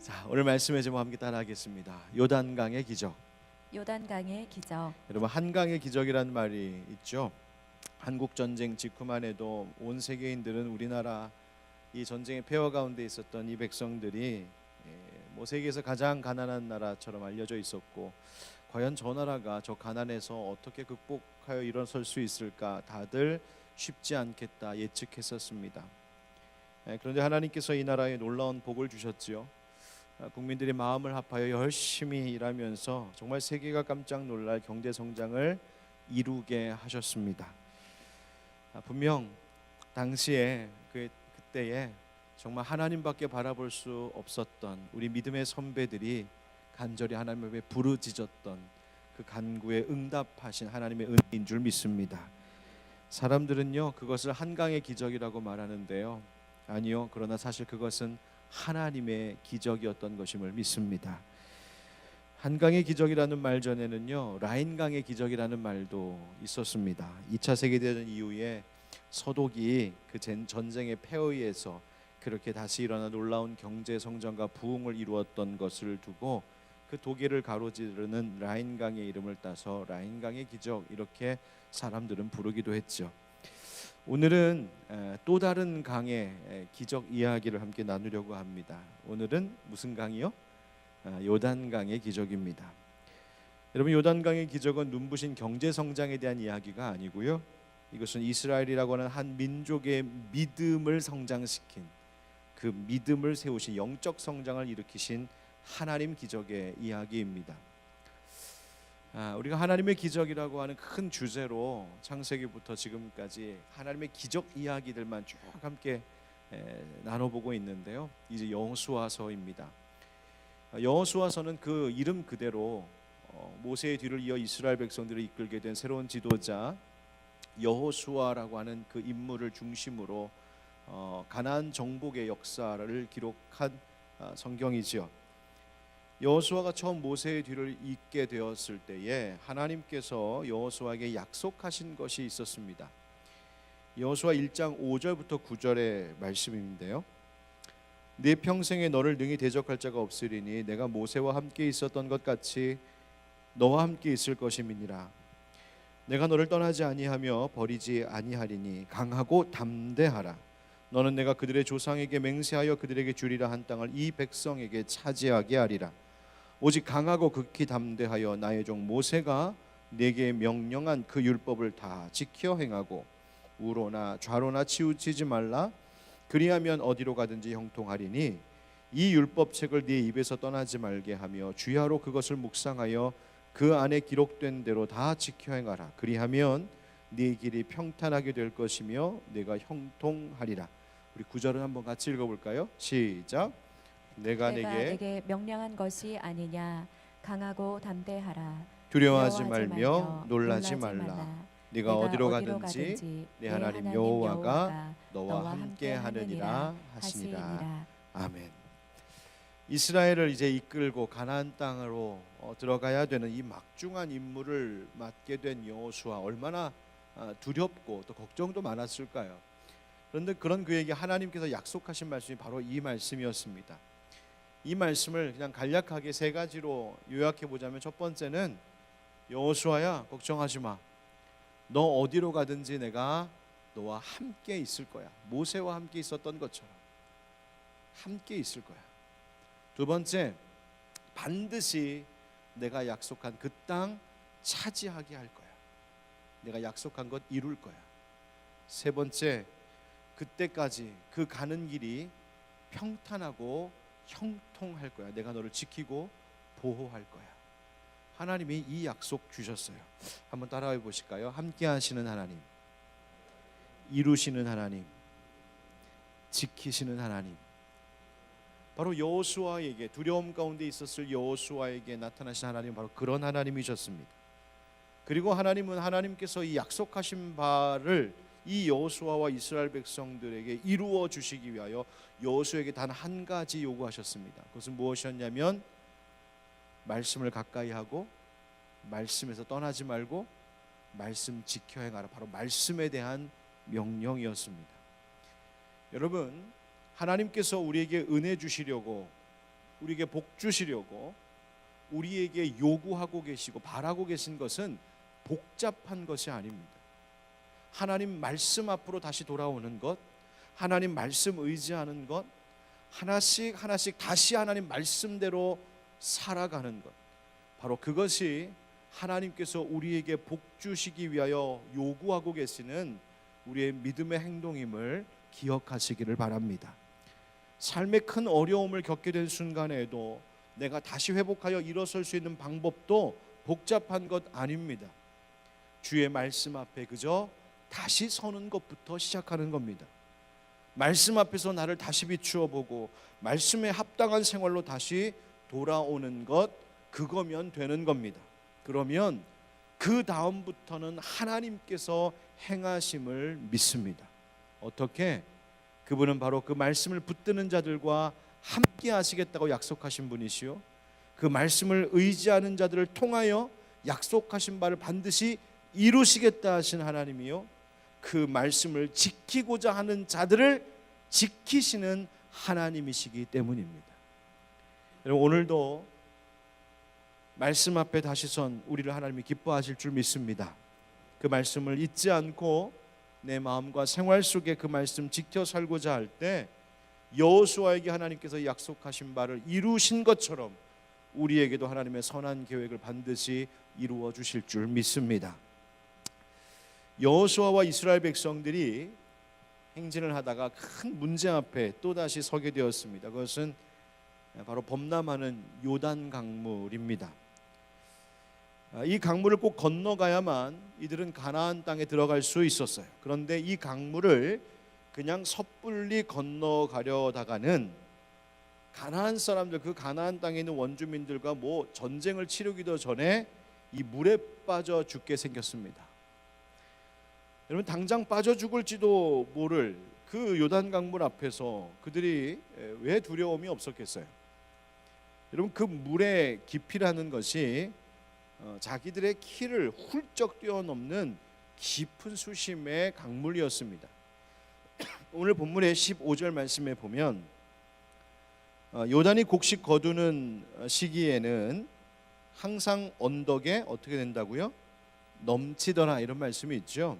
자, 오늘 말씀의 제목 함께 따라하겠습니다. 요단강의 기적. 요단강의 기적. 여러분, 한강의 기적이라는 말이 있죠. 한국 전쟁 직후만 해도 온 세계인들은 우리나라 이 전쟁의 폐허 가운데 있었던 이 백성들이 뭐 세계에서 가장 가난한 나라처럼 알려져 있었고, 과연 저 나라가 저 가난에서 어떻게 극복하여 일어설 수 있을까 다들 쉽지 않겠다 예측했었습니다. 그런데 하나님께서 이 나라에 놀라운 복을 주셨지요. 국민들이 마음을 합하여 열심히 일하면서 정말 세계가 깜짝 놀랄 경제 성장을 이루게 하셨습니다. 분명 당시에 그때에 정말 하나님밖에 바라볼 수 없었던 우리 믿음의 선배들이 간절히 하나님 앞에 부르짖었던 그 간구에 응답하신 하나님의 은혜인 줄 믿습니다. 사람들은요, 그것을 한강의 기적이라고 말하는데요, 아니요, 그러나 사실 그것은 하나님의 기적이었던 것임을 믿습니다. 한강의 기적이라는 말 전에는요, 라인강의 기적이라는 말도 있었습니다. 2차 세계대전 이후에 서독이 그 전쟁의 폐허에서 그렇게 다시 일어나 놀라운 경제 성장과 부흥을 이루었던 것을 두고 그 독일을 가로지르는 라인강의 이름을 따서 라인강의 기적, 이렇게 사람들은 부르기도 했죠. 오늘은 또 다른 강의 기적 이야기를 함께 나누려고 합니다. 오늘은 무슨 강이요? 요단강의 기적입니다. 여러분, 요단강의 기적은 눈부신 경제 성장에 대한 이야기가 아니고요, 이것은 이스라엘이라고 하는 한 민족의 믿음을 성장시킨, 그 믿음을 세우신, 영적 성장을 일으키신 하나님 기적의 이야기입니다. 우리가 하나님의 기적이라고 하는 큰 주제로 창세기부터 지금까지 하나님의 기적 이야기들만 쭉 함께 나눠보고 있는데요, 이제 여호수아서입니다. 여호수아서는 그 이름 그대로 모세의 뒤를 이어 이스라엘 백성들을 이끌게 된 새로운 지도자 여호수아라고 하는 그 인물을 중심으로 가나안 정복의 역사를 기록한 성경이지요. 여호수아가 처음 모세의 뒤를 잇게 되었을 때에 하나님께서 여호수아에게 약속하신 것이 있었습니다. 여호수아 1장 5절부터 9절의 말씀인데요, 네 평생에 너를 능히 대적할 자가 없으리니 내가 모세와 함께 있었던 것 같이 너와 함께 있을 것임이니라. 내가 너를 떠나지 아니하며 버리지 아니하리니 강하고 담대하라. 너는 내가 그들의 조상에게 맹세하여 그들에게 주리라 한 땅을 이 백성에게 차지하게 하리라. 오직 강하고 극히 담대하여 나의 종 모세가 내게 명령한 그 율법을 다 지켜 행하고 우로나 좌로나 치우치지 말라. 그리하면 어디로 가든지 형통하리니 이 율법책을 네 입에서 떠나지 말게 하며 주야로 그것을 묵상하여 그 안에 기록된 대로 다 지켜 행하라. 그리하면 네 길이 평탄하게 될 것이며 내가 형통하리라. 우리 9절은 한번 같이 읽어볼까요? 시작. 내가 내게 명령한 것이 아니냐. 강하고 담대하라. 두려워하지 말며 놀라지 말라. 네가 어디로 가든지 네 하나님 여호와가 너와 함께 하느니라 하시니라. 아멘. 이스라엘을 이제 이끌고 가나안 땅으로 들어가야 되는 이 막중한 임무를 맡게 된 여호수아, 얼마나 두렵고 또 걱정도 많았을까요? 그런데 그런 그에게 하나님께서 약속하신 말씀이 바로 이 말씀이었습니다. 이 말씀을 그냥 간략하게 세 가지로 요약해 보자면, 첫 번째는 여호수아야, 걱정하지 마. 너 어디로 가든지 내가 너와 함께 있을 거야. 모세와 함께 있었던 것처럼 함께 있을 거야. 두 번째, 반드시 내가 약속한 그 땅 차지하게 할 거야. 내가 약속한 것 이룰 거야. 세 번째, 그때까지 그 가는 길이 평탄하고 형통할 거야. 내가 너를 지키고 보호할 거야. 하나님이 이 약속 주셨어요. 한번 따라해 보실까요? 함께 하시는 하나님, 이루시는 하나님, 지키시는 하나님. 바로 여호수아에게, 두려움 가운데 있었을 여호수아에게 나타나신 하나님, 바로 그런 하나님이셨습니다. 그리고 하나님은 하나님께서 이 약속하신 바를 이 여호수아와 이스라엘 백성들에게 이루어 주시기 위하여 여호수아에게 단 한 가지 요구하셨습니다. 그것은 무엇이었냐면, 말씀을 가까이 하고 말씀에서 떠나지 말고 말씀 지켜 행하라. 바로 말씀에 대한 명령이었습니다. 여러분, 하나님께서 우리에게 은혜 주시려고 우리에게 복 주시려고 우리에게 요구하고 계시고 바라고 계신 것은 복잡한 것이 아닙니다. 하나님 말씀 앞으로 다시 돌아오는 것, 하나님 말씀 의지하는 것, 하나씩 하나씩 다시 하나님 말씀대로 살아가는 것, 바로 그것이 하나님께서 우리에게 복 주시기 위하여 요구하고 계시는 우리의 믿음의 행동임을 기억하시기를 바랍니다. 삶의 큰 어려움을 겪게 된 순간에도 내가 다시 회복하여 일어설 수 있는 방법도 복잡한 것 아닙니다. 주의 말씀 앞에 그저 다시 서는 것부터 시작하는 겁니다. 말씀 앞에서 나를 다시 비추어 보고 말씀에 합당한 생활로 다시 돌아오는 것, 그거면 되는 겁니다. 그러면 그 다음부터는 하나님께서 행하심을 믿습니다. 어떻게? 그분은 바로 그 말씀을 붙드는 자들과 함께 하시겠다고 약속하신 분이시요, 그 말씀을 의지하는 자들을 통하여 약속하신 바를 반드시 이루시겠다 하신 하나님이요, 그 말씀을 지키고자 하는 자들을 지키시는 하나님이시기 때문입니다. 여러분, 오늘도 말씀 앞에 다시 선 우리를 하나님이 기뻐하실 줄 믿습니다. 그 말씀을 잊지 않고 내 마음과 생활 속에 그 말씀 지켜 살고자 할 때 여호수아에게 하나님께서 약속하신 바를 이루신 것처럼 우리에게도 하나님의 선한 계획을 반드시 이루어 주실 줄 믿습니다. 여호수아와 이스라엘 백성들이 행진을 하다가 큰 문제 앞에 또다시 서게 되었습니다. 그것은 바로 범람하는 요단 강물입니다. 이 강물을 꼭 건너가야만 이들은 가나안 땅에 들어갈 수 있었어요. 그런데 이 강물을 그냥 섣불리 건너가려다가는 가나안 사람들, 그 가나안 땅에 있는 원주민들과 전쟁을 치르기도 전에 이 물에 빠져 죽게 생겼습니다. 여러분, 당장 빠져 죽을지도 모를 그 요단 강물 앞에서 그들이 왜 두려움이 없었겠어요? 여러분, 그 물의 깊이라는 것이 자기들의 키를 훌쩍 뛰어넘는 깊은 수심의 강물이었습니다. 오늘 본문의 15절 말씀에 보면 요단이 곡식 거두는 시기에는 항상 언덕에 어떻게 된다고요? 넘치더라, 이런 말씀이 있죠.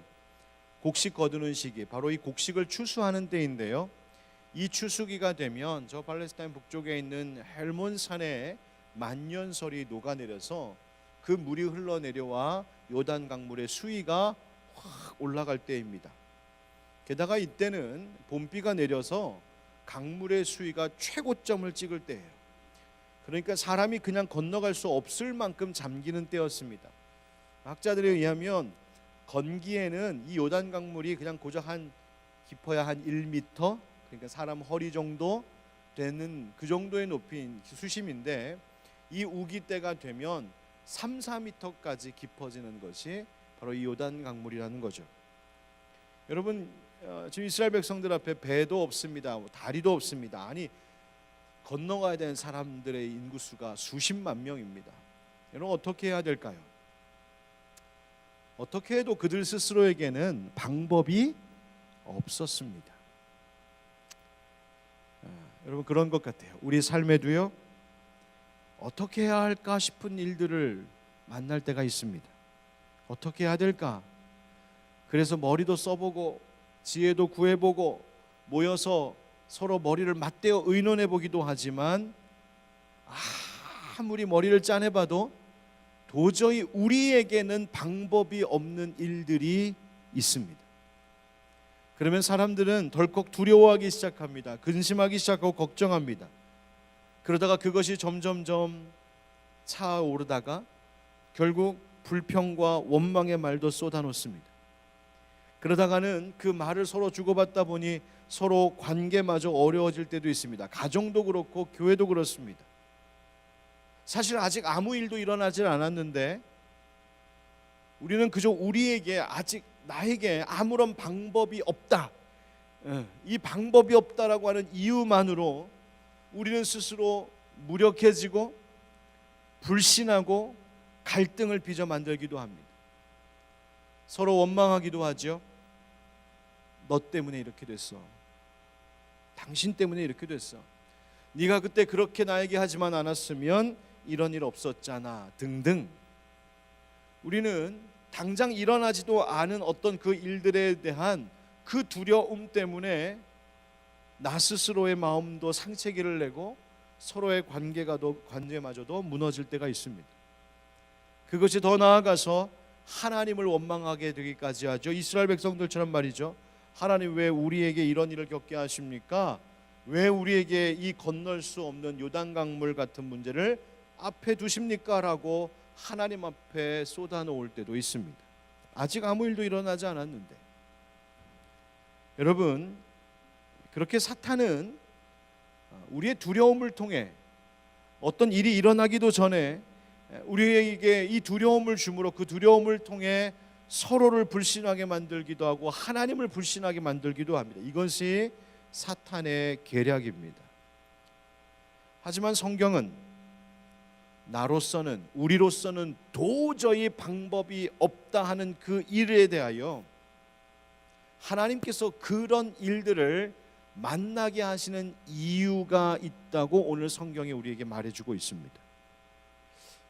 곡식 거두는 시기, 바로 이 곡식을 추수하는 때인데요, 이 추수기가 되면 저 팔레스타인 북쪽에 있는 헬몬산에 만년설이 녹아내려서 그 물이 흘러내려와 요단 강물의 수위가 확 올라갈 때입니다. 게다가 이때는 봄비가 내려서 강물의 수위가 최고점을 찍을 때예요. 그러니까 사람이 그냥 건너갈 수 없을 만큼 잠기는 때였습니다. 학자들에 의하면 건기에는 이 요단 강물이 그냥 고작 깊어야 한 1m, 그러니까 사람 허리 정도 되는 그 정도의 높이인 수심인데, 이 우기 때가 되면 3, 4m까지 깊어지는 것이 바로 이 요단 강물이라는 거죠. 여러분, 지금 이스라엘 백성들 앞에 배도 없습니다, 다리도 없습니다. 아니, 건너가야 되는 사람들의 인구수가 수십만 명입니다. 여러분, 어떻게 해야 될까요? 어떻게 해도 그들 스스로에게는 방법이 없었습니다. 여러분, 그런 것 같아요. 우리 삶에도요, 어떻게 해야 할까 싶은 일들을 만날 때가 있습니다. 어떻게 해야 될까? 그래서 머리도 써보고 지혜도 구해보고 모여서 서로 머리를 맞대어 의논해 보기도 하지만 아무리 머리를 짜내봐도 도저히 우리에게는 방법이 없는 일들이 있습니다. 그러면 사람들은 덜컥 두려워하기 시작합니다. 근심하기 시작하고 걱정합니다. 그러다가 그것이 점점점 차오르다가 결국 불평과 원망의 말도 쏟아놓습니다. 그러다가는 그 말을 서로 주고받다 보니 서로 관계마저 어려워질 때도 있습니다. 가정도 그렇고 교회도 그렇습니다. 사실 아직 아무 일도 일어나질 않았는데 우리는 그저 우리에게 아직 나에게 아무런 방법이 없다, 이 방법이 없다라고 하는 이유만으로 우리는 스스로 무력해지고 불신하고 갈등을 빚어 만들기도 합니다. 서로 원망하기도 하죠. 너 때문에 이렇게 됐어. 당신 때문에 이렇게 됐어. 네가 그때 그렇게 나에게 하지만 않았으면 이런 일 없었잖아 등등. 우리는 당장 일어나지도 않은 어떤 그 일들에 대한 그 두려움 때문에 나 스스로의 마음도 상체기를 내고 서로의 관계마저도 무너질 때가 있습니다. 그것이 더 나아가서 하나님을 원망하게 되기까지 하죠. 이스라엘 백성들처럼 말이죠. 하나님 왜 우리에게 이런 일을 겪게 하십니까? 왜 우리에게 이 건널 수 없는 요단강물 같은 문제를 앞에 두십니까? 라고 하나님 앞에 쏟아놓을 때도 있습니다. 아직 아무 일도 일어나지 않았는데. 여러분, 그렇게 사탄은 우리의 두려움을 통해 어떤 일이 일어나기도 전에 우리에게 이 두려움을 주므로 그 두려움을 통해 서로를 불신하게 만들기도 하고 하나님을 불신하게 만들기도 합니다. 이것이 사탄의 계략입니다. 하지만 성경은 나로서는, 우리로서는 도저히 방법이 없다 하는 그 일에 대하여 하나님께서 그런 일들을 만나게 하시는 이유가 있다고 오늘 성경이 우리에게 말해주고 있습니다.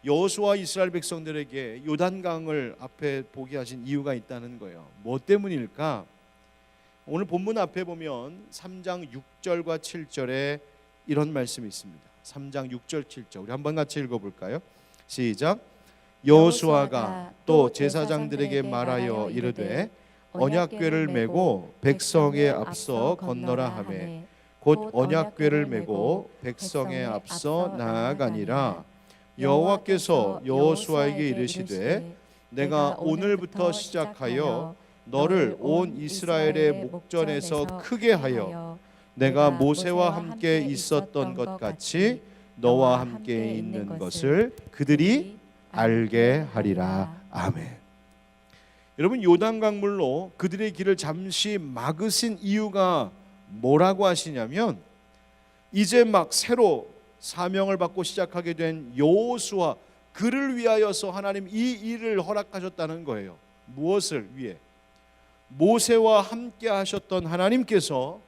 여호수아 이스라엘 백성들에게 요단강을 앞에 보게 하신 이유가 있다는 거예요. 뭐 때문일까? 오늘 본문 앞에 보면 3장 6절과 7절에 이런 말씀이 있습니다. 3장 6절 7절 우리 한번 같이 읽어볼까요? 시작. 여호수아가 또 제사장들에게 말하여 이르되 언약궤를 메고 백성에 앞서 건너라 하매 곧 언약궤를 메고 백성에 앞서 나아가니라. 여호와께서 여호수아에게 이르시되 내가 오늘부터 시작하여 너를 온 이스라엘의 목전에서 크게 하여 내가 모세와 함께 있었던 것 같이 너와 함께 있는 것을 그들이 알게 하리라. 아멘. 여러분, 요단강물로 그들의 길을 잠시 막으신 이유가 뭐라고 하시냐면 이제 막 새로 사명을 받고 시작하게 된 여호수아 그를 위하여서 하나님 이 일을 허락하셨다는 거예요. 무엇을 위해? 모세와 함께 하셨던 하나님께서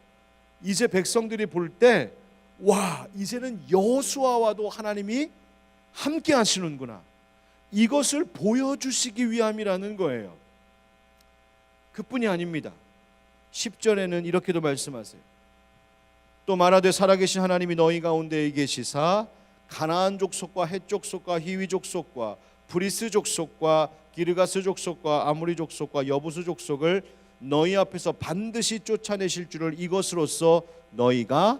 이제 백성들이 볼 때 와, 이제는 여호수아와도 하나님이 함께 하시는구나. 이것을 보여주시기 위함이라는 거예요. 그뿐이 아닙니다. 10절에는 이렇게도 말씀하세요. 또 말하되 살아계신 하나님이 너희 가운데에 계시사 가나안 족속과 헷 족속과 히위 족속과 브리스 족속과 기르가스 족속과 아무리 족속과 여부수 족속을 너희 앞에서 반드시 쫓아내실 줄을 이것으로써 너희가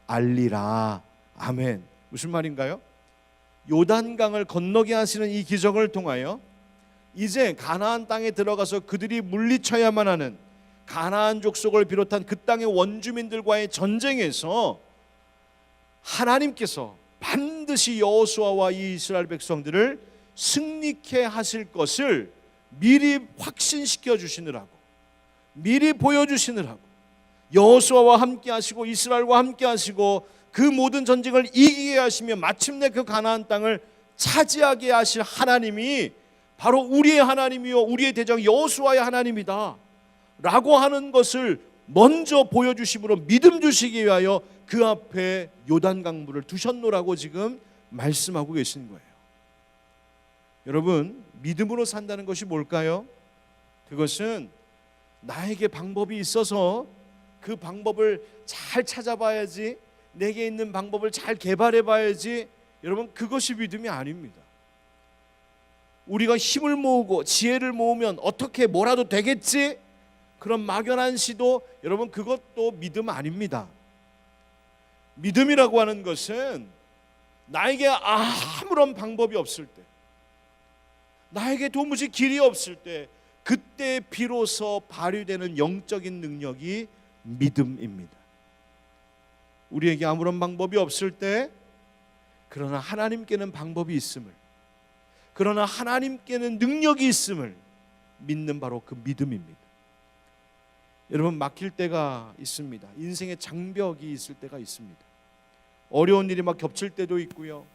알리라. 아멘. 무슨 말인가요? 요단강을 건너게 하시는 이 기적을 통하여 이제 가나안 땅에 들어가서 그들이 물리쳐야만 하는 가나안 족속을 비롯한 그 땅의 원주민들과의 전쟁에서 하나님께서 반드시 여호수아와 이 이스라엘 백성들을 승리케 하실 것을 미리 확신시켜 주시느라고, 미리 보여주시느라고, 여호수아와 함께 하시고 이스라엘과 함께 하시고 그 모든 전쟁을 이기게 하시며 마침내 그 가나안 땅을 차지하게 하실 하나님이 바로 우리의 하나님이요 우리의 대장 여호수아의 하나님이다 라고 하는 것을 먼저 보여주심으로 믿음 주시기 위하여 그 앞에 요단강물을 두셨노라고 지금 말씀하고 계신 거예요. 여러분, 믿음으로 산다는 것이 뭘까요? 그것은 나에게 방법이 있어서 그 방법을 잘 찾아봐야지, 내게 있는 방법을 잘 개발해 봐야지, 여러분, 그것이 믿음이 아닙니다. 우리가 힘을 모으고 지혜를 모으면 어떻게 뭐라도 되겠지? 그런 막연한 시도, 여러분, 그것도 믿음 아닙니다. 믿음이라고 하는 것은 나에게 아무런 방법이 없을 때, 나에게 도무지 길이 없을 때, 그때 비로소 발휘되는 영적인 능력이 믿음입니다. 우리에게 아무런 방법이 없을 때, 그러나 하나님께는 방법이 있음을, 그러나 하나님께는 능력이 있음을 믿는 바로 그 믿음입니다. 여러분, 막힐 때가 있습니다. 인생의 장벽이 있을 때가 있습니다. 어려운 일이 막 겹칠 때도 있고요,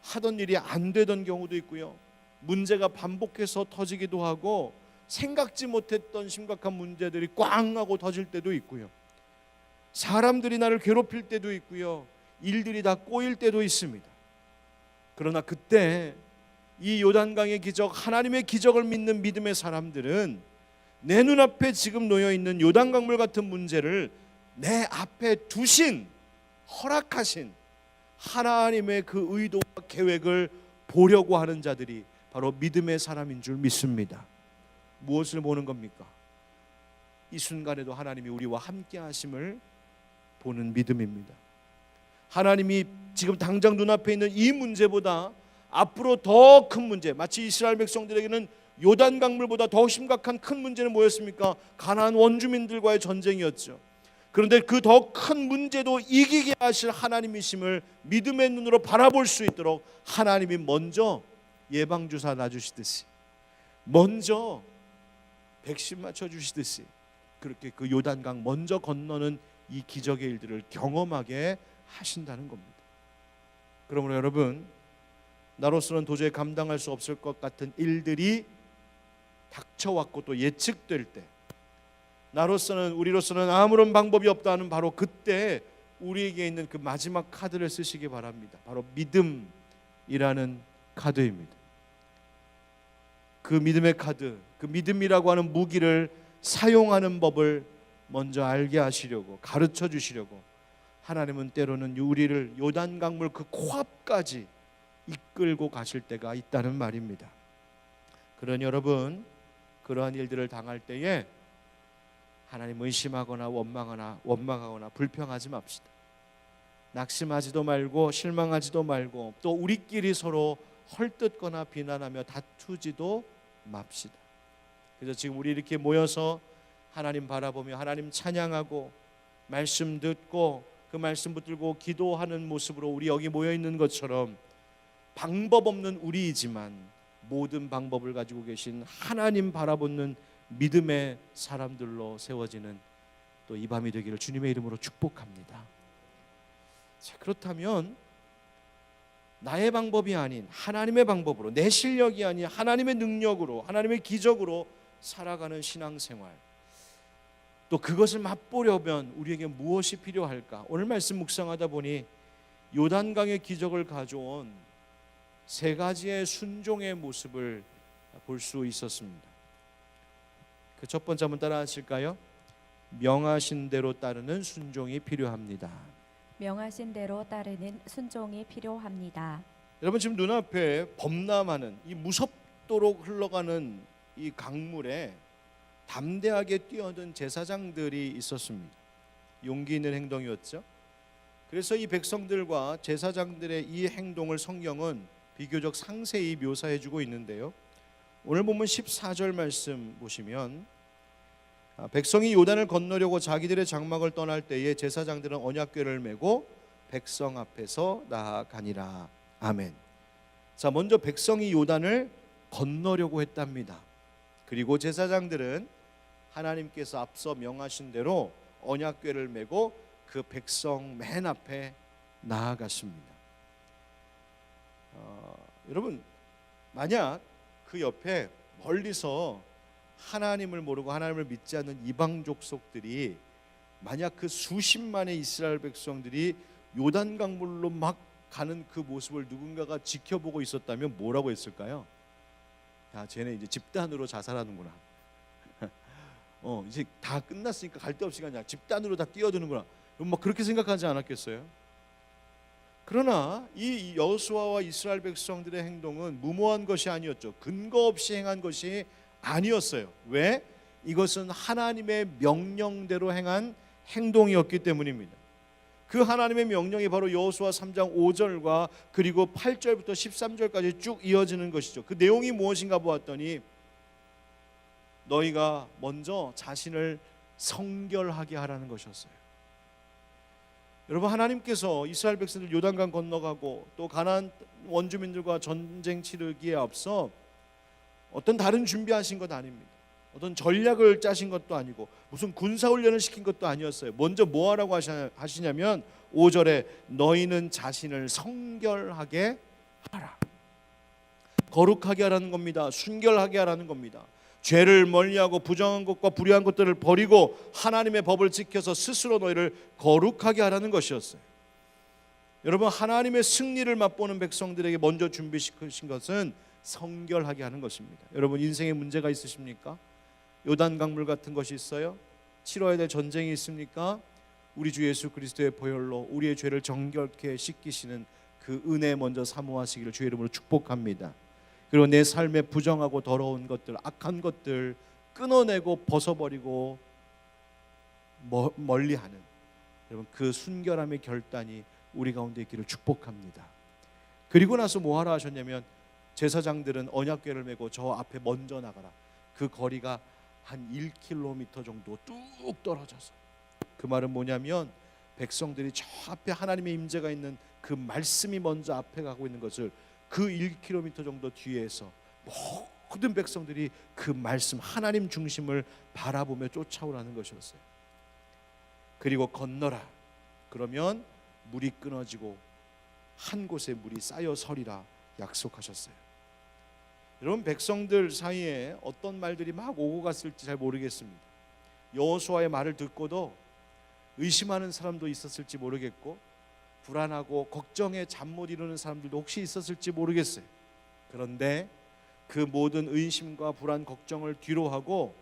하던 일이 안 되던 경우도 있고요, 문제가 반복해서 터지기도 하고 생각지 못했던 심각한 문제들이 꽝 하고 터질 때도 있고요, 사람들이 나를 괴롭힐 때도 있고요, 일들이 다 꼬일 때도 있습니다. 그러나 그때 이 요단강의 기적, 하나님의 기적을 믿는 믿음의 사람들은 내 눈앞에 지금 놓여있는 요단강물 같은 문제를 내 앞에 두신, 허락하신 하나님의 그 의도와 계획을 보려고 하는 자들이 바로 믿음의 사람인 줄 믿습니다. 무엇을 보는 겁니까? 이 순간에도 하나님이 우리와 함께 하심을 보는 믿음입니다. 하나님이 지금 당장 눈앞에 있는 이 문제보다 앞으로 더 큰 문제, 마치 이스라엘 백성들에게는 요단강물보다 더 심각한 큰 문제는 뭐였습니까? 가나안 원주민들과의 전쟁이었죠. 그런데 그 더 큰 문제도 이기게 하실 하나님이심을 믿음의 눈으로 바라볼 수 있도록 하나님이 먼저 예방주사 놔주시듯이, 먼저 백신 맞춰주시듯이 그렇게 그 요단강 먼저 건너는 이 기적의 일들을 경험하게 하신다는 겁니다. 그러므로 여러분, 나로서는 도저히 감당할 수 없을 것 같은 일들이 닥쳐왔고 또 예측될 때, 나로서는, 우리로서는 아무런 방법이 없다는 바로 그때 우리에게 있는 그 마지막 카드를 쓰시기 바랍니다. 바로 믿음이라는 카드입니다. 그 믿음의 카드, 그 믿음이라고 하는 무기를 사용하는 법을 먼저 알게 하시려고, 가르쳐 주시려고 하나님은 때로는 우리를 요단강물 그 코앞까지 이끌고 가실 때가 있다는 말입니다. 그러니 여러분, 그러한 일들을 당할 때에 하나님 의심하거나 원망하거나 불평하지 맙시다. 낙심하지도 말고 실망하지도 말고 또 우리끼리 서로 헐뜯거나 비난하며 다투지도 맙시다. 그래서 지금 우리 이렇게 모여서 하나님 바라보며 하나님 찬양하고 말씀 듣고 그 말씀 붙들고 기도하는 모습으로 우리 여기 모여 있는 것처럼 방법 없는 우리이지만 모든 방법을 가지고 계신 하나님 바라보는 믿음의 사람들로 세워지는 또 이 밤이 되기를 주님의 이름으로 축복합니다. 자, 그렇다면 나의 방법이 아닌 하나님의 방법으로, 내 실력이 아닌 하나님의 능력으로, 하나님의 기적으로 살아가는 신앙생활, 또 그것을 맛보려면 우리에게 무엇이 필요할까? 오늘 말씀 묵상하다 보니 요단강의 기적을 가져온 세 가지의 순종의 모습을 볼 수 있었습니다. 그 첫 번째 한번 따라 하실까요? 명하신 대로 따르는 순종이 필요합니다. 명하신 대로 따르는 순종이 필요합니다. 여러분, 지금 눈앞에 범람하는 이 무섭도록 흘러가는 이 강물에 담대하게 뛰어든 제사장들이 있었습니다. 용기 있는 행동이었죠. 그래서 이 백성들과 제사장들의 이 행동을 성경은 비교적 상세히 묘사해주고 있는데요. 오늘 본문 14절 말씀 보시면 백성이 요단을 건너려고 자기들의 장막을 떠날 때에 제사장들은 언약궤를 메고 백성 앞에서 나아가니라. 아멘. 자, 먼저 백성이 요단을 건너려고 했답니다. 그리고 제사장들은 하나님께서 앞서 명하신 대로 언약궤를 메고 그 백성 맨 앞에 나아갔습니다. 여러분, 만약 그 옆에 멀리서 하나님을 모르고 하나님을 믿지 않는 이방 족속들이 만약 그 수십만의 이스라엘 백성들이 요단강물로 막 가는 그 모습을 누군가가 지켜보고 있었다면 뭐라고 했을까요? 야, 쟤네 이제 집단으로 자살하는구나. 이제 다 끝났으니까 갈 데 없이 그냥 집단으로 다 뛰어드는구나. 막 그렇게 생각하지 않았겠어요? 그러나 이 여호수아와 이스라엘 백성들의 행동은 무모한 것이 아니었죠. 근거 없이 행한 것이 아니었어요. 왜? 이것은 하나님의 명령대로 행한 행동이었기 때문입니다. 그 하나님의 명령이 바로 여호수아 3장 5절과 그리고 8절부터 13절까지 쭉 이어지는 것이죠. 그 내용이 무엇인가 보았더니 너희가 먼저 자신을 성결하게 하라는 것이었어요. 여러분, 하나님께서 이스라엘 백성들 요단강 건너가고 또 가나안 원주민들과 전쟁 치르기에 앞서 어떤 다른 준비하신 것 아닙니다. 어떤 전략을 짜신 것도 아니고 무슨 군사훈련을 시킨 것도 아니었어요. 먼저 뭐 하라고 하시냐면 5절에 너희는 자신을 성결하게 하라. 거룩하게 하라는 겁니다. 순결하게 하라는 겁니다. 죄를 멀리하고 부정한 것과 불의한 것들을 버리고 하나님의 법을 지켜서 스스로 너희를 거룩하게 하라는 것이었어요. 여러분, 하나님의 승리를 맛보는 백성들에게 먼저 준비시키신 것은 성결하게 하는 것입니다. 여러분, 인생에 문제가 있으십니까? 요단강물 같은 것이 있어요? 치러야 될 전쟁이 있습니까? 우리 주 예수 그리스도의 보혈로 우리의 죄를 정결케 씻기시는 그 은혜 먼저 사모하시기를 주의 이름으로 축복합니다. 그리고 내 삶에 부정하고 더러운 것들, 악한 것들 끊어내고 벗어버리고 멀리하는, 여러분, 그 순결함의 결단이 우리 가운데 있기를 축복합니다. 그리고 나서 뭐하라 하셨냐면, 제사장들은 언약궤를 메고 저 앞에 먼저 나가라. 그 거리가 한 1km 정도 뚝 떨어져서, 그 말은 뭐냐면 백성들이 저 앞에 하나님의 임재가 있는 그 말씀이 먼저 앞에 가고 있는 것을 그 1km 정도 뒤에서 모든 백성들이 그 말씀, 하나님 중심을 바라보며 쫓아오라는 것이었어요. 그리고 건너라. 그러면 물이 끊어지고 한 곳에 물이 쌓여 서리라 약속하셨어요. 여러분, 백성들 사이에 어떤 말들이 막 오고 갔을지 잘 모르겠습니다. 여호수아의 말을 듣고도 의심하는 사람도 있었을지 모르겠고, 불안하고 걱정에 잠 못 이루는 사람들도 혹시 있었을지 모르겠어요. 그런데 그 모든 의심과 불안, 걱정을 뒤로하고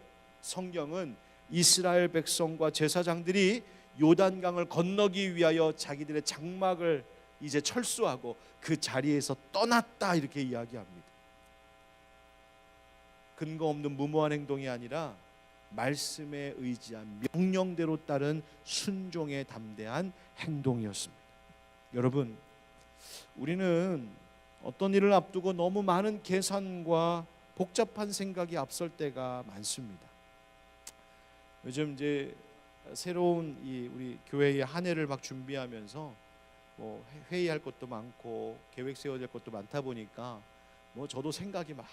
성경은 이스라엘 백성과 제사장들이 요단강을 건너기 위하여 자기들의 장막을 이제 철수하고 그 자리에서 떠났다, 이렇게 이야기합니다. 근거 없는 무모한 행동이 아니라 말씀에 의지한 명령대로 따른 순종에 담대한 행동이었습니다. 여러분, 우리는 어떤 일을 앞두고 너무 많은 계산과 복잡한 생각이 앞설 때가 많습니다. 요즘 이제 새로운 우리 교회의 한 해를 막 준비하면서 뭐 회의할 것도 많고 계획 세워야 될 것도 많다 보니까 뭐 저도 생각이 막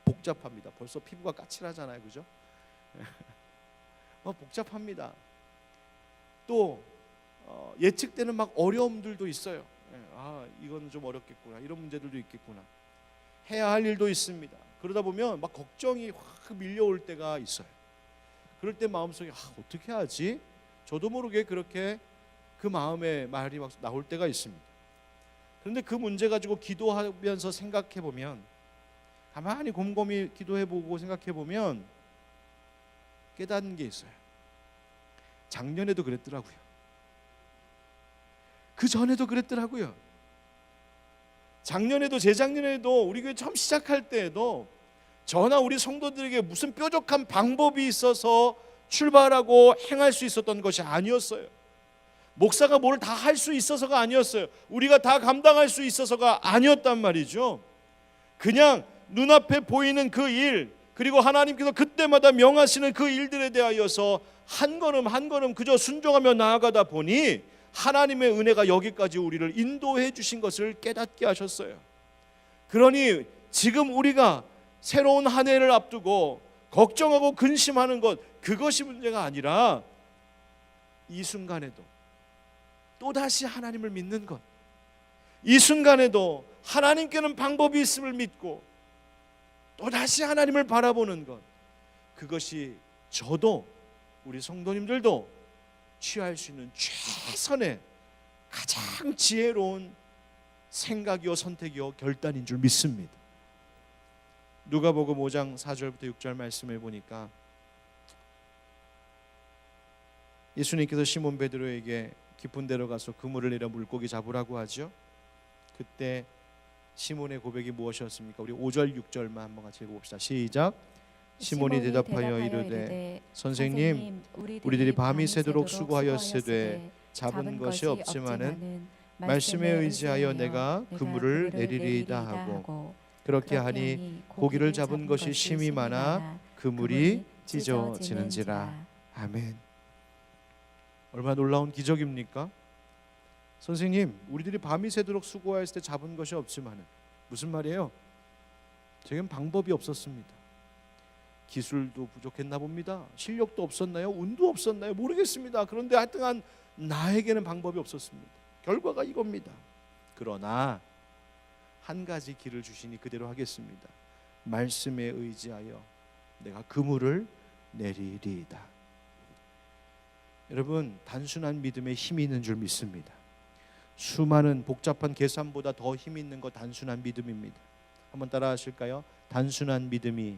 복잡합니다. 벌써 피부가 까칠하잖아요, 그죠? 복잡합니다. 또 예측되는 막 어려움들도 있어요. 이건 좀 어렵겠구나, 이런 문제들도 있겠구나, 해야 할 일도 있습니다. 그러다 보면 막 걱정이 확 밀려올 때가 있어요. 그럴 때 마음속에 어떻게 하지? 저도 모르게 그렇게 그 마음의 말이 막 나올 때가 있습니다. 그런데 그 문제 가지고 기도하면서 생각해 보면, 가만히 곰곰이 기도해 보고 생각해 보면 깨닫는 게 있어요. 작년에도 그랬더라고요. 그 전에도 그랬더라고요. 작년에도 재작년에도 우리 교회 처음 시작할 때에도 저나 우리 성도들에게 무슨 뾰족한 방법이 있어서 출발하고 행할 수 있었던 것이 아니었어요. 목사가 뭘 다 할 수 있어서가 아니었어요. 우리가 다 감당할 수 있어서가 아니었단 말이죠. 그냥 눈앞에 보이는 그 일, 그리고 하나님께서 그때마다 명하시는 그 일들에 대하여서 한 걸음 한 걸음 그저 순종하며 나아가다 보니 하나님의 은혜가 여기까지 우리를 인도해 주신 것을 깨닫게 하셨어요. 그러니 지금 우리가 새로운 한 해를 앞두고 걱정하고 근심하는 것, 그것이 문제가 아니라 이 순간에도 또다시 하나님을 믿는 것, 이 순간에도 하나님께는 방법이 있음을 믿고 또다시 하나님을 바라보는 것, 그것이 저도 우리 성도님들도 취할 수 있는 최선의 가장 지혜로운 생각이요 선택이요 결단인 줄 믿습니다. 누가복음 5장 4절부터 6절 말씀을 보니까 예수님께서 시몬 베드로에게 깊은 데로 가서 그물을 내려 물고기 잡으라고 하죠. 그때 시몬의 고백이 무엇이었습니까? 우리 5절 6절만 한번 같이 읽어봅시다. 시작. 시몬이 대답하여 이르되 선생님, 우리들이 밤이 새도록 수고하였으되 잡은 것이 없지만은 말씀에 의지하여 내가 그물을 내리리이다 하고, 그렇게 하니 고기를 잡은 것이 심히 많아 그물이 찢어지는지라. 아멘. 얼마나 놀라운 기적입니까? 선생님, 우리들이 밤이 새도록 수고하였을 때 잡은 것이 없지만은, 무슨 말이에요? 저겐 방법이 없었습니다. 기술도 부족했나 봅니다. 실력도 없었나요? 운도 없었나요? 모르겠습니다. 그런데 하여튼 나에게는 방법이 없었습니다. 결과가 이겁니다. 그러나 한 가지 길을 주시니 그대로 하겠습니다. 말씀에 의지하여 내가 그물을 내리리이다. 여러분, 단순한 믿음에 힘이 있는 줄 믿습니다. 수많은 복잡한 계산보다 더 힘 있는 것 단순한 믿음입니다. 한번 따라 하실까요? 단순한 믿음이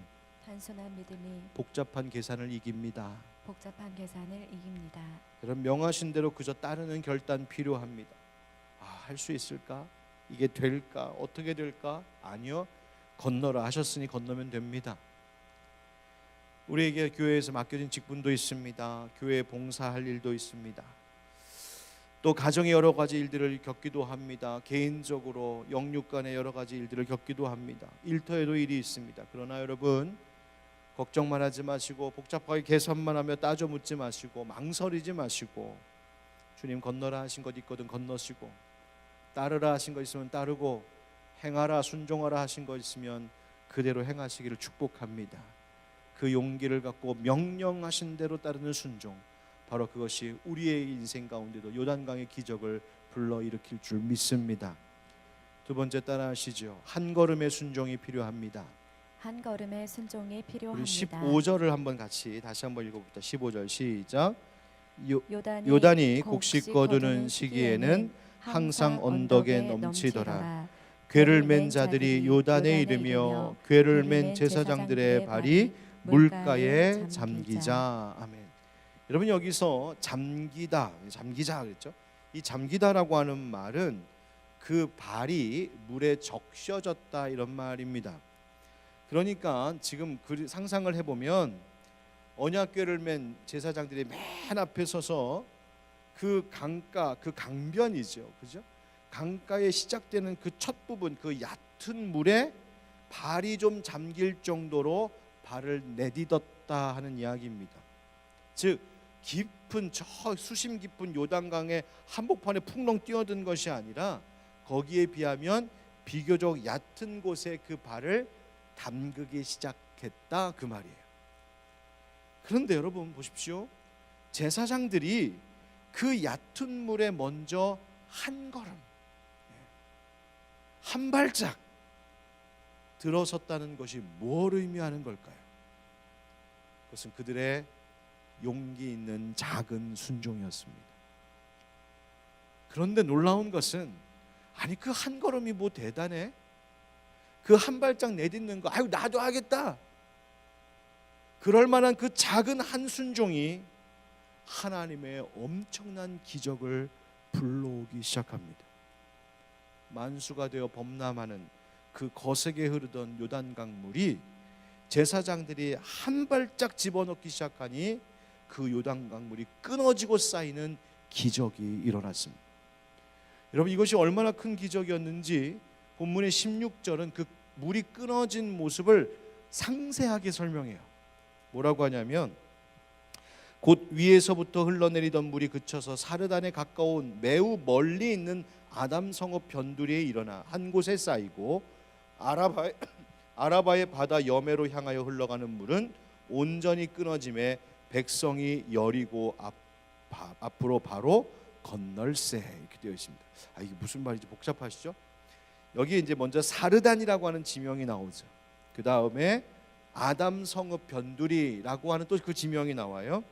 복잡한 계산을 이깁니다. 복잡한 계산을 이깁니다. 여러분, 명하신 대로 그저 따르는 결단 필요합니다. 할 수 있을까? 이게 될까? 어떻게 될까? 아니요. 건너라 하셨으니 건너면 됩니다. 우리에게 교회에서 맡겨진 직분도 있습니다. 교회 봉사할 일도 있습니다. 또 가정의 여러 가지 일들을 겪기도 합니다. 개인적으로 영육 간의 여러 가지 일들을 겪기도 합니다. 일터에도 일이 있습니다. 그러나 여러분, 걱정만 하지 마시고 복잡하게 계산만 하며 따져 묻지 마시고 망설이지 마시고, 주님 건너라 하신 것 있거든 건너시고, 따르라 하신 것 있으면 따르고, 행하라 순종하라 하신 것 있으면 그대로 행하시기를 축복합니다. 그 용기를 갖고 명령하신 대로 따르는 순종, 바로 그것이 우리의 인생 가운데도 요단강의 기적을 불러일으킬 줄 믿습니다. 두 번째 따라하시죠. 한 걸음의 순종이 필요합니다. 한 걸음의 순종이 우리 필요합니다. 15절을 한번 같이 다시 한번 읽어봅시다. 15절 시작. 요단이 곡식 거두는 시기에는 항상 언덕에 넘치더라. 궤를 맨 자들이 요단에 이르며 궤를 맨 제사장들의 발이 물가에 잠기자. 아멘. 여러분, 여기서 잠기자 그랬죠. 이 잠기다라고 하는 말은 그 발이 물에 적셔졌다 이런 말입니다. 그러니까 지금 상상을 해보면 언약궤를 맨 제사장들이 맨 앞에 서서 그 강가, 그 강변이죠, 그죠? 강가에 시작되는 그 첫 부분, 그 얕은 물에 발이 좀 잠길 정도로 발을 내딛었다 하는 이야기입니다. 즉 깊은 저 수심 깊은 요단강의 한복판에 풍덩 뛰어든 것이 아니라 거기에 비하면 비교적 얕은 곳에 그 발을 담그기 시작했다 그 말이에요. 그런데 여러분 보십시오. 제사장들이 그 얕은 물에 먼저 한 걸음, 한 발짝 들어섰다는 것이 뭘 의미하는 걸까요? 그것은 그들의 용기 있는 작은 순종이었습니다. 그런데 놀라운 것은, 아니 그 한 걸음이 뭐 대단해? 그 한 발짝 내딛는 거, 아유 나도 하겠다, 그럴 만한 그 작은 한 순종이 하나님의 엄청난 기적을 불러오기 시작합니다. 만수가 되어 범람하는 그 거세게 흐르던 요단강 물이 제사장들이 한 발짝 집어넣기 시작하니 그 요단강 물이 끊어지고 쌓이는 기적이 일어났습니다. 여러분, 이것이 얼마나 큰 기적이었는지 본문의 16절은 그 물이 끊어진 모습을 상세하게 설명해요. 뭐라고 하냐면, 곧 위에서부터 흘러내리던 물이 그쳐서 사르단에 가까운 매우 멀리 있는 아담 성읍 변두리에 일어나 한 곳에 쌓이고, 아라바의 바다 여매로 향하여 흘러가는 물은 온전히 끊어짐에 백성이 여리고 앞으로 바로 건널세, 이렇게 되어 있습니다. 이게 무슨 말인지 복잡하시죠? 여기에 이제 먼저 사르단이라고 하는 지명이 나오죠. 그 다음에 아담 성읍 변두리라고 하는 또 그 지명이 나와요.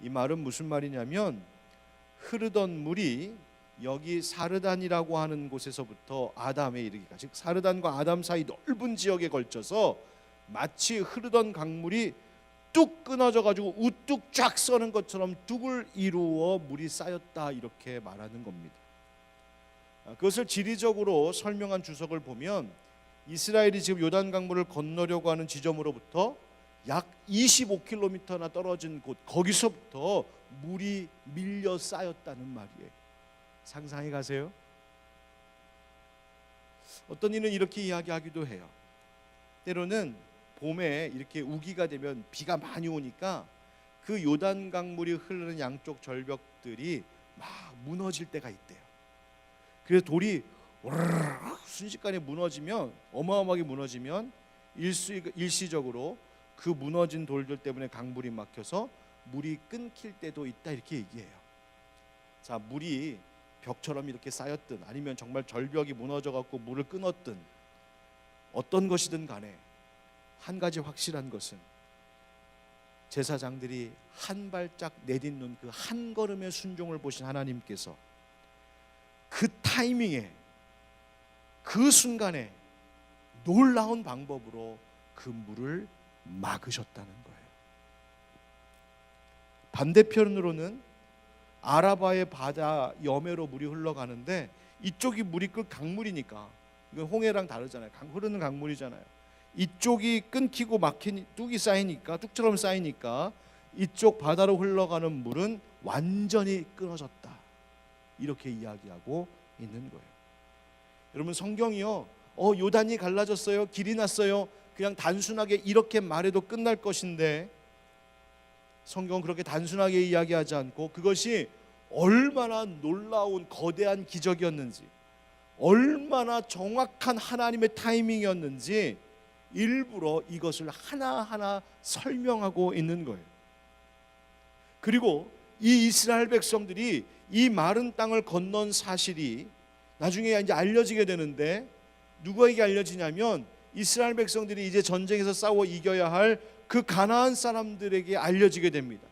이 말은 무슨 말이냐면, 흐르던 물이 여기 사르단이라고 하는 곳에서부터 아담에 이르기까지, 즉 사르단과 아담 사이 넓은 지역에 걸쳐서 마치 흐르던 강물이 뚝 끊어져 가지고 우뚝 쫙 서는 것처럼 뚝을 이루어 물이 쌓였다, 이렇게 말하는 겁니다. 그것을 지리적으로 설명한 주석을 보면 이스라엘이 지금 요단강물을 건너려고 하는 지점으로부터 약 25km나 떨어진 곳, 거기서부터 물이 밀려 쌓였다는 말이에요. 상상해 가세요. 어떤 이는 이렇게 이야기하기도 해요. 때로는 봄에 이렇게 우기가 되면 비가 많이 오니까 그 요단강물이 흐르는 양쪽 절벽들이 막 무너질 때가 있대요. 그래서 돌이 순식간에 무너지면, 어마어마하게 무너지면 일시적으로 그 무너진 돌들 때문에 강물이 막혀서 물이 끊길 때도 있다, 이렇게 얘기해요. 자, 물이 벽처럼 이렇게 쌓였든 아니면 정말 절벽이 무너져 갖고 물을 끊었든 어떤 것이든 간에 한 가지 확실한 것은 제사장들이 한 발짝 내딛는 그 한 걸음의 순종을 보신 하나님께서 그 타이밍에 그 순간에 놀라운 방법으로 그 물을 막으셨다는 거예요. 반대편으로는 아라바의 바다 여매로 물이 흘러가는데 이쪽이 물이 그 강물이니까, 이건 홍해랑 다르잖아요. 흐르는 강물이잖아요. 이쪽이 끊기고 막힌 뚝이 쌓이니까, 뚝처럼 쌓이니까 이쪽 바다로 흘러가는 물은 완전히 끊어졌다, 이렇게 이야기하고 있는 거예요. 여러분, 성경이요, 요단이 갈라졌어요, 길이 났어요, 그냥 단순하게 이렇게 말해도 끝날 것인데, 성경은 그렇게 단순하게 이야기하지 않고 그것이 얼마나 놀라운 거대한 기적이었는지, 얼마나 정확한 하나님의 타이밍이었는지 일부러 이것을 하나하나 설명하고 있는 거예요. 그리고 이 이스라엘 백성들이 이 마른 땅을 건넌 사실이 나중에 이제 알려지게 되는데, 누구에게 알려지냐면 이스라엘 백성들이 이제 전쟁에서 싸워 이겨야 할 그 가나안 사람들에게 알려지게 됩니다.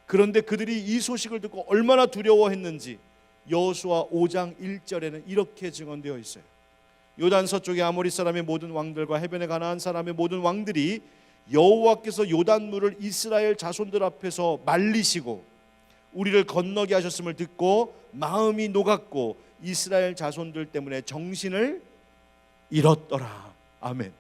그런데 그들이 이 소식을 듣고 얼마나 두려워했는지 여호수아 5장 1절에는 이렇게 증언되어 있어요. 요단 서쪽의 아모리 사람의 모든 왕들과 해변의 가나안 사람의 모든 왕들이 여호와께서 요단물을 이스라엘 자손들 앞에서 말리시고 우리를 건너게 하셨음을 듣고 마음이 녹았고 이스라엘 자손들 때문에 정신을 잃었더라. 아멘.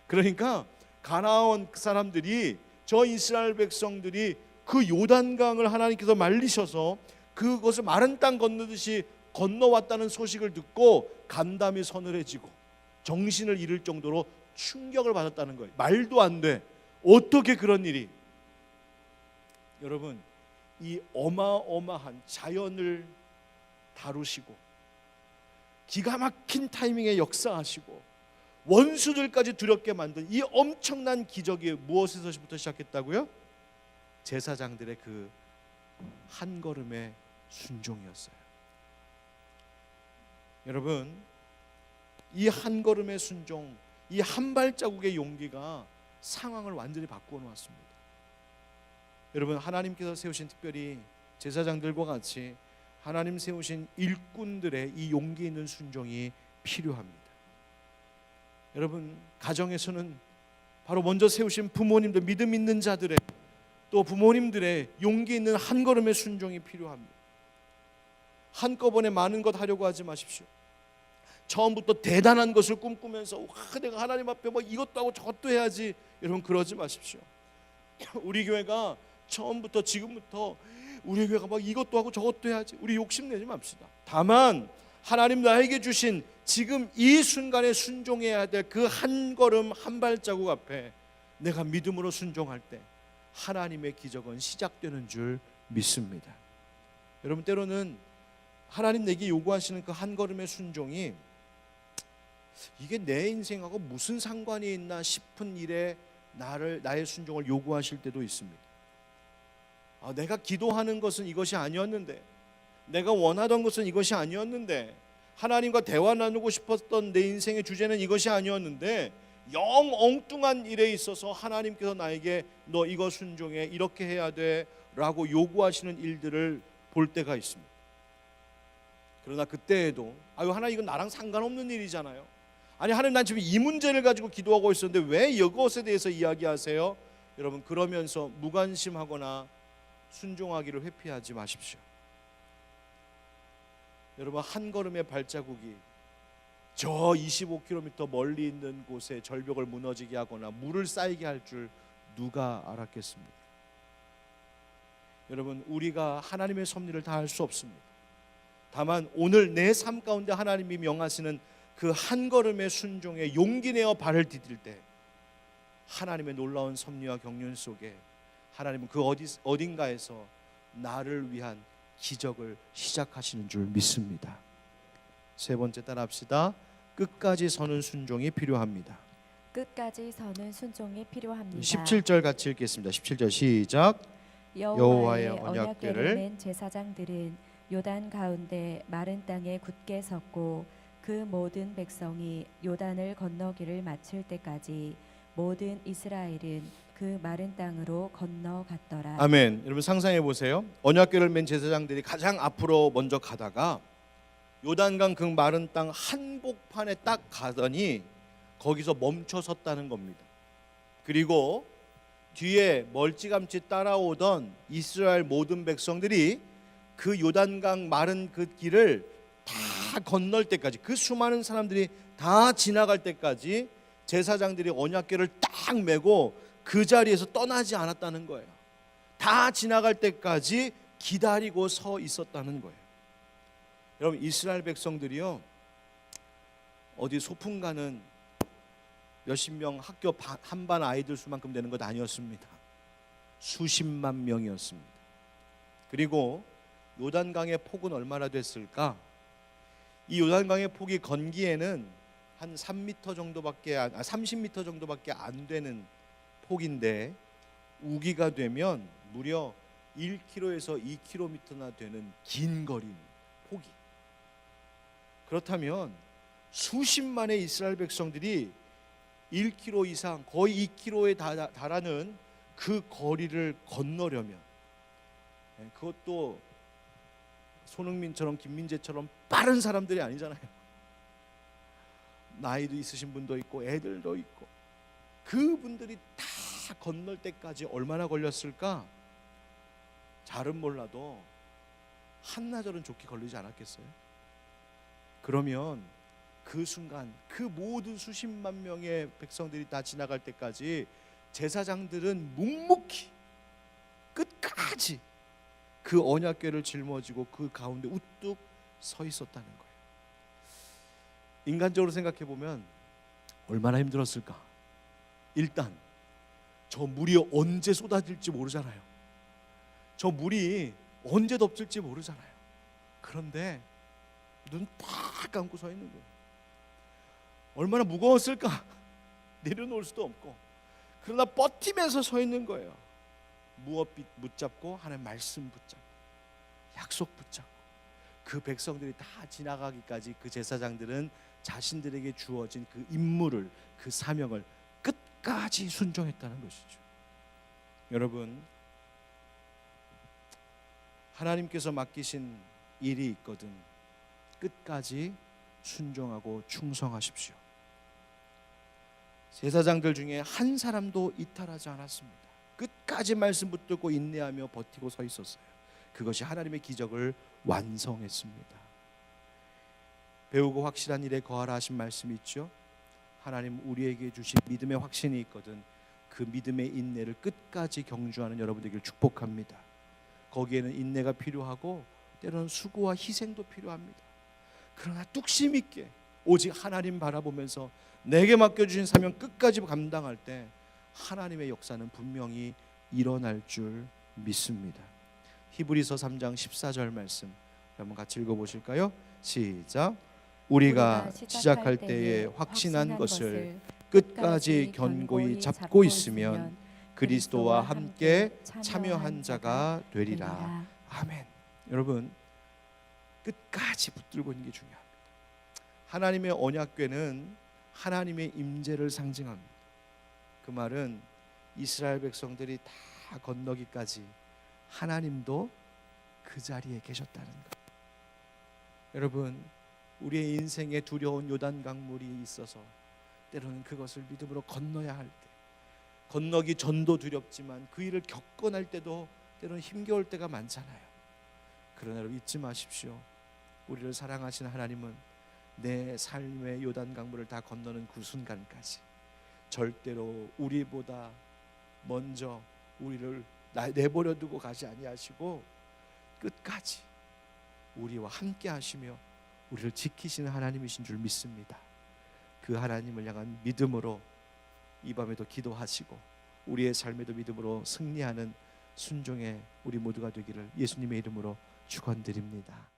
그러니까 가나안 사람들이, 저 이스라엘 백성들이 그 요단강을 하나님께서 말리셔서 그것을 마른 땅 건너듯이 건너왔다는 소식을 듣고 간담이 서늘해지고 정신을 잃을 정도로 충격을 받았다는 거예요. 말도 안 돼. 어떻게 그런 일이? 여러분, 이 어마어마한 자연을 다루시고 기가 막힌 타이밍에 역사하시고 원수들까지 두렵게 만든 이 엄청난 기적이 무엇에서부터 시작했다고요? 제사장들의 그 한 걸음의 순종이었어요. 여러분, 이 한 걸음의 순종, 이 한 발자국의 용기가 상황을 완전히 바꾸어 놓았습니다. 여러분, 하나님께서 세우신, 특별히 제사장들과 같이 하나님 세우신 일꾼들의 이 용기 있는 순종이 필요합니다. 여러분, 가정에서는 바로 먼저 세우신 부모님들, 믿음 있는 자들의, 또 부모님들의 용기 있는 한 걸음의 순종이 필요합니다. 한꺼번에 많은 것 하려고 하지 마십시오. 처음부터 대단한 것을 꿈꾸면서 내가 하나님 앞에 뭐 이것도 하고 저것도 해야지, 여러분 그러지 마십시오. 우리 교회가 처음부터 지금부터 우리 교회가 막 이것도 하고 저것도 해야지, 우리 욕심내지 맙시다. 다만 하나님 나에게 주신 지금 이 순간에 순종해야 될 그 한 걸음 한 발자국 앞에 내가 믿음으로 순종할 때 하나님의 기적은 시작되는 줄 믿습니다. 여러분, 때로는 하나님 내게 요구하시는 그 한 걸음의 순종이 이게 내 인생하고 무슨 상관이 있나 싶은 일에 나의 순종을 요구하실 때도 있습니다. 내가 기도하는 것은 이것이 아니었는데, 내가 원하던 것은 이것이 아니었는데, 하나님과 대화 나누고 싶었던 내 인생의 주제는 이것이 아니었는데, 영 엉뚱한 일에 있어서 하나님께서 나에게 너 이거 순종해, 이렇게 해야 돼 라고 요구하시는 일들을 볼 때가 있습니다. 그러나 그때에도 하나님 이건 나랑 상관없는 일이잖아요. 아니 하나님, 난 지금 이 문제를 가지고 기도하고 있었는데 왜 이것에 대해서 이야기하세요? 여러분, 그러면서 무관심하거나 순종하기를 회피하지 마십시오. 여러분, 한 걸음의 발자국이 저 25km 멀리 있는 곳에 절벽을 무너지게 하거나 물을 쌓이게 할 줄 누가 알았겠습니까? 여러분, 우리가 하나님의 섭리를 다 할 수 없습니다. 다만 오늘 내 삶 가운데 하나님이 명하시는 그 한 걸음의 순종에 용기 내어 발을 디딜 때 하나님의 놀라운 섭리와 경륜 속에 하나님은 그 어딘가에서 나를 위한 기적을 시작하시는 줄 믿습니다. 세 번째, 따라합시다. 끝까지 서는 순종이 필요합니다. 끝까지 서는 순종이 필요합니다. 17절 같이 읽겠습니다. 17절 시작. 여호와의 언약궤를 맨 제사장들은 요단 가운데 마른 땅에 굳게 섰고 그 모든 백성이 요단을 건너기를 마칠 때까지 모든 이스라엘은 그 마른 땅으로 건너갔더라. 아멘. 여러분 상상해 보세요. 언약궤를 맨 제사장들이 가장 앞으로 먼저 가다가 요단강 그 마른 땅 한복판에 딱 가더니 거기서 멈춰 섰다는 겁니다. 그리고 뒤에 멀찌감치 따라오던 이스라엘 모든 백성들이 그 요단강 마른 그 길을 다 건널 때까지, 그 수많은 사람들이 다 지나갈 때까지 제사장들이 언약궤를 딱 메고 그 자리에서 떠나지 않았다는 거예요. 다 지나갈 때까지 기다리고 서 있었다는 거예요. 여러분, 이스라엘 백성들이요, 어디 소풍 가는 몇십 명 학교 한반 아이들 수만큼 되는 것 아니었습니다. 수십만 명이었습니다. 그리고 요단강의 폭은 얼마나 됐을까? 이 요단강의 폭이 건기에는 한 3m 정도밖에 30m 정도밖에 안 되는 폭인데, 우기가 되면 무려 1km에서 2km나 되는 긴 거리입니다. 폭이. 그렇다면 수십만의 이스라엘 백성들이 1km 이상, 거의 2km에 달하는 그 거리를 건너려면, 그것도 손흥민처럼 김민재처럼 빠른 사람들이 아니잖아요. 나이도 있으신 분도 있고 애들도 있고, 그분들이 다 건널 때까지 얼마나 걸렸을까? 잘은 몰라도 한나절은 좋게 걸리지 않았겠어요? 그러면 그 순간 그 모든 수십만 명의 백성들이 다 지나갈 때까지 제사장들은 묵묵히 끝까지 그 언약궤를 짊어지고 그 가운데 우뚝 서 있었다는 거예요. 인간적으로 생각해 보면 얼마나 힘들었을까? 일단 저 물이 언제 쏟아질지 모르잖아요. 저 물이 언제 덮칠지 모르잖아요. 그런데 눈 딱 감고 서 있는 거예요. 얼마나 무거웠을까? 내려놓을 수도 없고, 그러나 버티면서 서 있는 거예요. 무엇빛 붙잡고 하나님 말씀 붙잡고 약속 붙잡고, 그 백성들이 다 지나가기까지 그 제사장들은 자신들에게 주어진 그 임무를, 그 사명을 끝까지 순종했다는 것이죠. 여러분, 하나님께서 맡기신 일이 있거든 끝까지 순종하고 충성하십시오. 제사장들 중에 한 사람도 이탈하지 않았습니다. 끝까지 말씀 붙들고 인내하며 버티고 서 있었어요. 그것이 하나님의 기적을 완성했습니다. 배우고 확실한 일에 거하라 하신 말씀이 있죠. 하나님 우리에게 주신 믿음의 확신이 있거든 그 믿음의 인내를 끝까지 경주하는 여러분들에게 축복합니다. 거기에는 인내가 필요하고 때로는 수고와 희생도 필요합니다. 그러나 뚝심 있게 오직 하나님 바라보면서 내게 맡겨주신 사명 끝까지 감당할 때 하나님의 역사는 분명히 일어날 줄 믿습니다. 히브리서 3장 14절 말씀 한번 같이 읽어보실까요? 시작. 우리가 시작할 때에 확신한 것을 끝까지 견고히 잡고 있으면 그리스도와 함께 참여한 자가 되리라. 아멘. 여러분, 끝까지 붙들고 있는 게 중요합니다. 하나님의 언약궤는 하나님의 임재를 상징합니다. 그 말은 이스라엘 백성들이 다 건너기까지 하나님도 그 자리에 계셨다는 것. 여러분, 우리의 인생에 두려운 요단 강물이 있어서 때로는 그것을 믿음으로 건너야 할 때, 건너기 전도 두렵지만 그 일을 겪고 날 때도 때로는 힘겨울 때가 많잖아요. 그러나 여러분 잊지 마십시오. 우리를 사랑하시는 하나님은 내 삶의 요단 강물을 다 건너는 그 순간까지 절대로 우리보다 먼저 우리를 내버려 두고 가지 아니하시고 끝까지 우리와 함께 하시며 우리를 지키시는 하나님이신 줄 믿습니다. 그 하나님을 향한 믿음으로 이 밤에도 기도하시고 우리의 삶에도 믿음으로 승리하는 순종의 우리 모두가 되기를 예수님의 이름으로 축원드립니다.